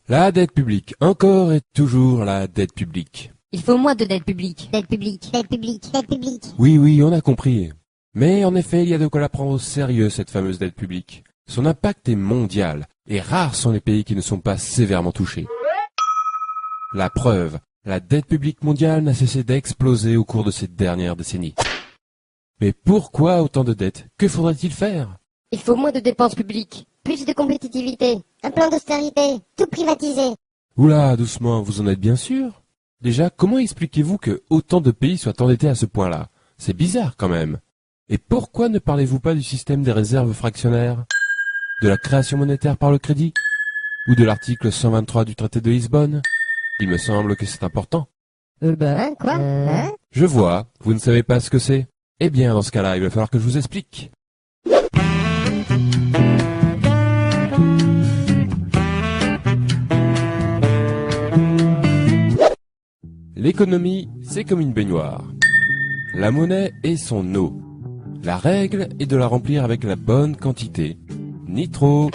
La dette publique, encore et toujours la dette publique. Il faut moins de dette publique. Dette publique, dette publique, dette publique. Oui, on a compris. Mais en effet, il y a de quoi la prendre au sérieux, cette fameuse dette publique. Son impact est mondial, et rares sont les pays qui ne sont pas sévèrement touchés. La preuve, la dette publique mondiale n'a cessé d'exploser au cours de ces dernières décennies. Mais pourquoi autant de dettes? Que faudrait-il faire? Il faut moins de dépenses publiques. Plus de compétitivité. Un plan d'austérité. Tout privatiser. Oula, doucement, vous en êtes bien sûr? Déjà, comment expliquez-vous que autant de pays soient endettés à ce point-là? C'est bizarre quand même. Et pourquoi ne parlez-vous pas du système des réserves fractionnaires? De la création monétaire par le crédit? Ou de l'article 123 du traité de Lisbonne? Il me semble que c'est important. Hein, quoi? Hein? Je vois, vous ne savez pas ce que c'est. Eh bien, dans ce cas-là, il va falloir que je vous explique. L'économie, c'est comme une baignoire. La monnaie est son eau. La règle est de la remplir avec la bonne quantité. Ni trop,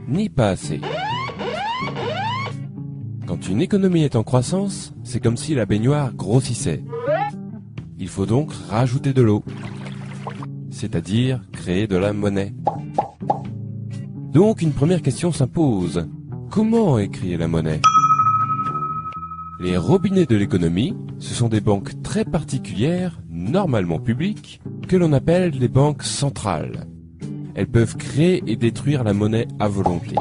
ni pas assez. Quand une économie est en croissance, c'est comme si la baignoire grossissait. Il faut donc rajouter de l'eau, c'est-à-dire créer de la monnaie. Donc une première question s'impose. Comment est créée la monnaie? Les robinets de l'économie, ce sont des banques très particulières, normalement publiques, que l'on appelle les banques centrales. Elles peuvent créer et détruire la monnaie à volonté,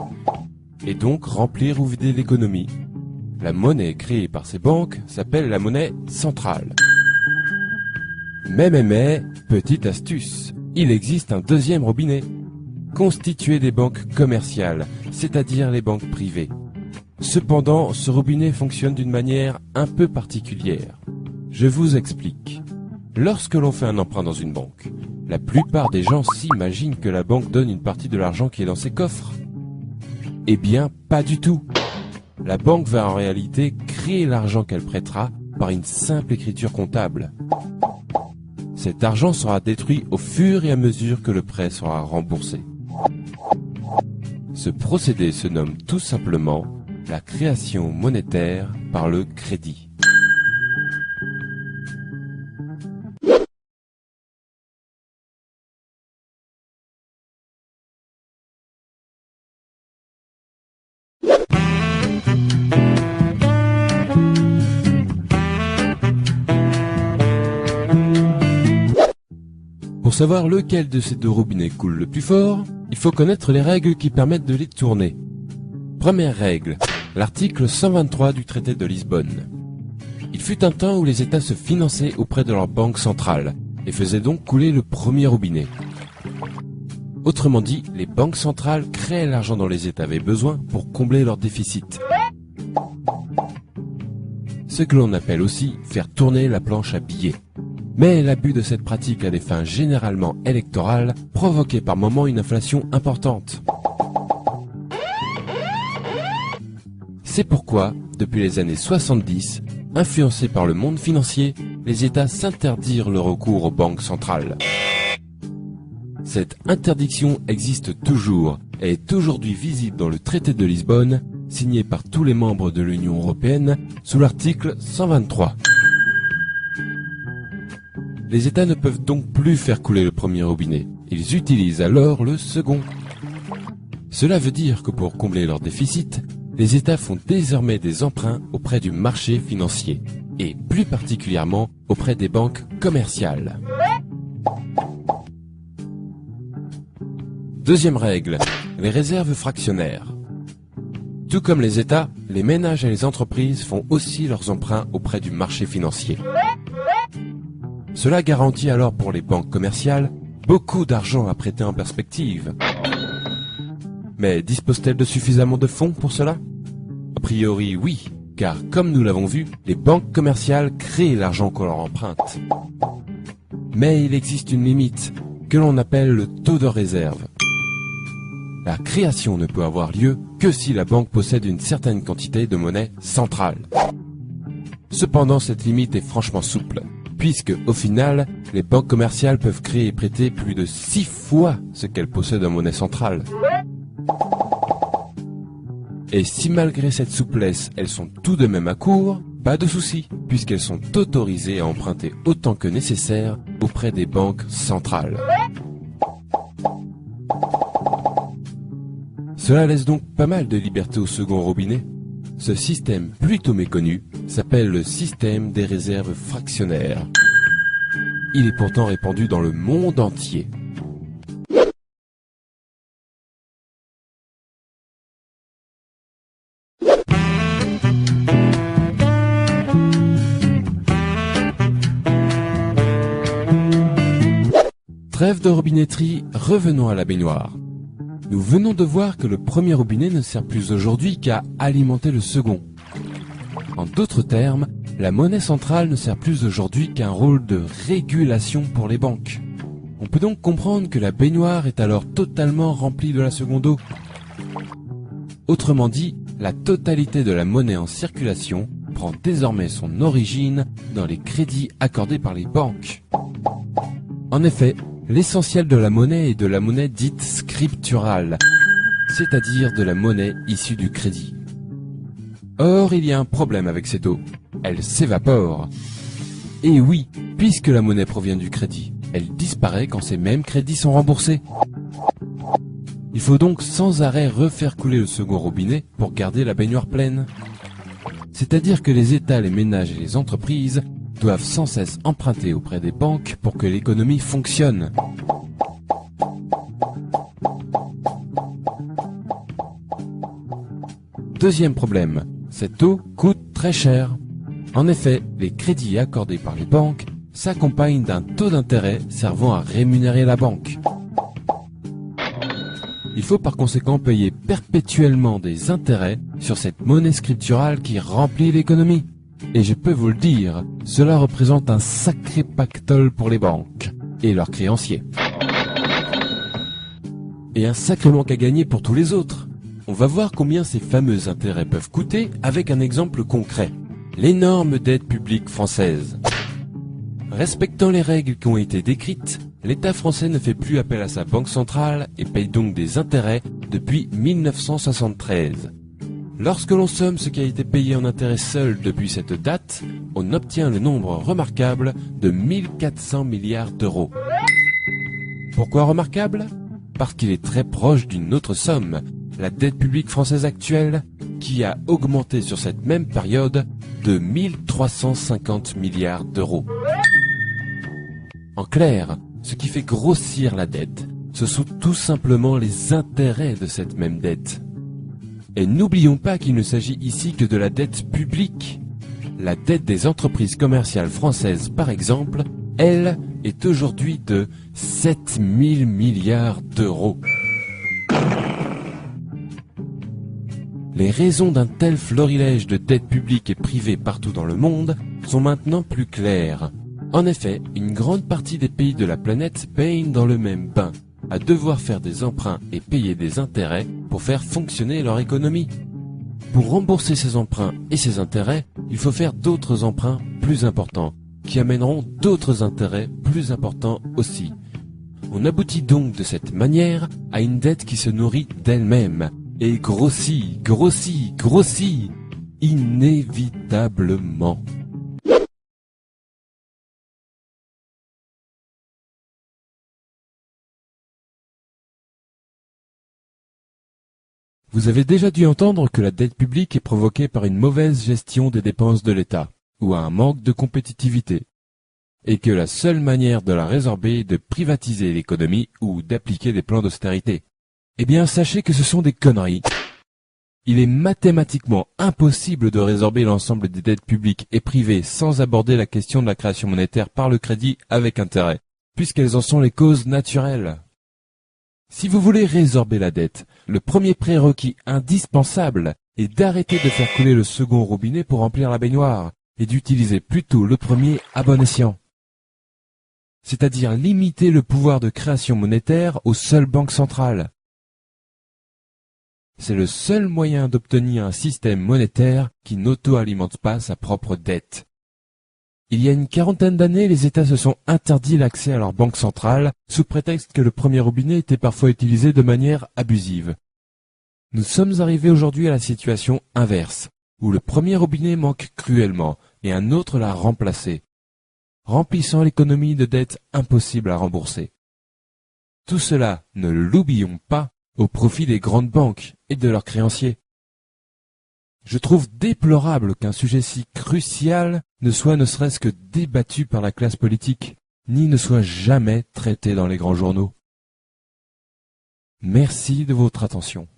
et donc remplir ou vider l'économie. La monnaie créée par ces banques s'appelle la monnaie centrale. Mais, petite astuce, il existe un deuxième robinet, constitué des banques commerciales, c'est-à-dire les banques privées. Cependant, ce robinet fonctionne d'une manière un peu particulière. Je vous explique. Lorsque l'on fait un emprunt dans une banque, la plupart des gens s'imaginent que la banque donne une partie de l'argent qui est dans ses coffres. Eh bien, pas du tout. La banque va en réalité créer l'argent qu'elle prêtera par une simple écriture comptable. Cet argent sera détruit au fur et à mesure que le prêt sera remboursé. Ce procédé se nomme tout simplement la création monétaire par le crédit. Pour savoir lequel de ces deux robinets coule le plus fort, il faut connaître les règles qui permettent de les tourner. Première règle, l'article 123 du traité de Lisbonne. Il fut un temps où les États se finançaient auprès de leur banque centrale et faisaient donc couler le premier robinet. Autrement dit, les banques centrales créaient l'argent dont les États avaient besoin pour combler leur déficit. Ce que l'on appelle aussi faire tourner la planche à billets. Mais l'abus de cette pratique à des fins généralement électorales provoquait par moments une inflation importante. C'est pourquoi, depuis les années 70, influencés par le monde financier, les États s'interdirent le recours aux banques centrales. Cette interdiction existe toujours et est aujourd'hui visible dans le traité de Lisbonne, signé par tous les membres de l'Union européenne sous l'article 123. Les États ne peuvent donc plus faire couler le premier robinet, ils utilisent alors le second. Cela veut dire que pour combler leur déficit, les États font désormais des emprunts auprès du marché financier, et plus particulièrement auprès des banques commerciales. Deuxième règle, les réserves fractionnaires. Tout comme les États, les ménages et les entreprises font aussi leurs emprunts auprès du marché financier. Cela garantit alors pour les banques commerciales beaucoup d'argent à prêter en perspective. Mais disposent-elles de suffisamment de fonds pour cela? A priori oui, car comme nous l'avons vu, les banques commerciales créent l'argent qu'on leur emprunte. Mais il existe une limite, que l'on appelle le taux de réserve. La création ne peut avoir lieu que si la banque possède une certaine quantité de monnaie centrale. Cependant, cette limite est franchement souple, puisque, au final, les banques commerciales peuvent créer et prêter plus de 6 fois ce qu'elles possèdent en monnaie centrale. Et si malgré cette souplesse, elles sont tout de même à court, pas de souci, puisqu'elles sont autorisées à emprunter autant que nécessaire auprès des banques centrales. Cela laisse donc pas mal de liberté au second robinet. Ce système plutôt méconnu s'appelle le système des réserves fractionnaires. Il est pourtant répandu dans le monde entier. Trêve de robinetterie, revenons à la baignoire. Nous venons de voir que le premier robinet ne sert plus aujourd'hui qu'à alimenter le second. En d'autres termes, la monnaie centrale ne sert plus aujourd'hui qu'un rôle de régulation pour les banques. On peut donc comprendre que la baignoire est alors totalement remplie de la seconde eau. Autrement dit, la totalité de la monnaie en circulation prend désormais son origine dans les crédits accordés par les banques. En effet, l'essentiel de la monnaie est de la monnaie dite scripturale, c'est-à-dire de la monnaie issue du crédit. Or, il y a un problème avec cette eau. Elle s'évapore. Et oui, puisque la monnaie provient du crédit, elle disparaît quand ces mêmes crédits sont remboursés. Il faut donc sans arrêt refaire couler le second robinet pour garder la baignoire pleine. C'est-à-dire que les États, les ménages et les entreprises doivent sans cesse emprunter auprès des banques pour que l'économie fonctionne. Deuxième problème, cette eau coûte très cher. En effet, les crédits accordés par les banques s'accompagnent d'un taux d'intérêt servant à rémunérer la banque. Il faut par conséquent payer perpétuellement des intérêts sur cette monnaie scripturale qui remplit l'économie. Et je peux vous le dire, cela représente un sacré pactole pour les banques et leurs créanciers. Et un sacré manque à gagner pour tous les autres. On va voir combien ces fameux intérêts peuvent coûter avec un exemple concret. L'énorme dette publique française. Respectant les règles qui ont été décrites, l'État français ne fait plus appel à sa banque centrale et paye donc des intérêts depuis 1973. Lorsque l'on somme ce qui a été payé en intérêts seul depuis cette date, on obtient le nombre remarquable de 1400 milliards d'euros. Pourquoi remarquable? Parce qu'il est très proche d'une autre somme, la dette publique française actuelle, qui a augmenté sur cette même période de 1350 milliards d'euros. En clair, ce qui fait grossir la dette, ce sont tout simplement les intérêts de cette même dette. Et n'oublions pas qu'il ne s'agit ici que de la dette publique. La dette des entreprises commerciales françaises, par exemple, elle, est aujourd'hui de 7000 milliards d'euros. Les raisons d'un tel florilège de dettes publiques et privées partout dans le monde sont maintenant plus claires. En effet, une grande partie des pays de la planète baignent dans le même bain, à devoir faire des emprunts et payer des intérêts pour faire fonctionner leur économie. Pour rembourser ces emprunts et ces intérêts, il faut faire d'autres emprunts plus importants, qui amèneront d'autres intérêts plus importants aussi. On aboutit donc de cette manière à une dette qui se nourrit d'elle-même, et grossit, grossit, grossit, inévitablement. Vous avez déjà dû entendre que la dette publique est provoquée par une mauvaise gestion des dépenses de l'État, ou un manque de compétitivité, et que la seule manière de la résorber est de privatiser l'économie ou d'appliquer des plans d'austérité. Eh bien, sachez que ce sont des conneries. Il est mathématiquement impossible de résorber l'ensemble des dettes publiques et privées sans aborder la question de la création monétaire par le crédit avec intérêt, puisqu'elles en sont les causes naturelles. Si vous voulez résorber la dette, le premier prérequis indispensable est d'arrêter de faire couler le second robinet pour remplir la baignoire et d'utiliser plutôt le premier à bon escient. C'est-à-dire limiter le pouvoir de création monétaire aux seules banques centrales. C'est le seul moyen d'obtenir un système monétaire qui n'auto-alimente pas sa propre dette. Il y a une quarantaine d'années, les États se sont interdits l'accès à leur banque centrale, sous prétexte que le premier robinet était parfois utilisé de manière abusive. Nous sommes arrivés aujourd'hui à la situation inverse, où le premier robinet manque cruellement et un autre l'a remplacé, remplissant l'économie de dettes impossibles à rembourser. Tout cela, ne l'oublions pas, au profit des grandes banques et de leurs créanciers. Je trouve déplorable qu'un sujet si crucial ne soit ne serait-ce que débattu par la classe politique, ni ne soit jamais traité dans les grands journaux. Merci de votre attention.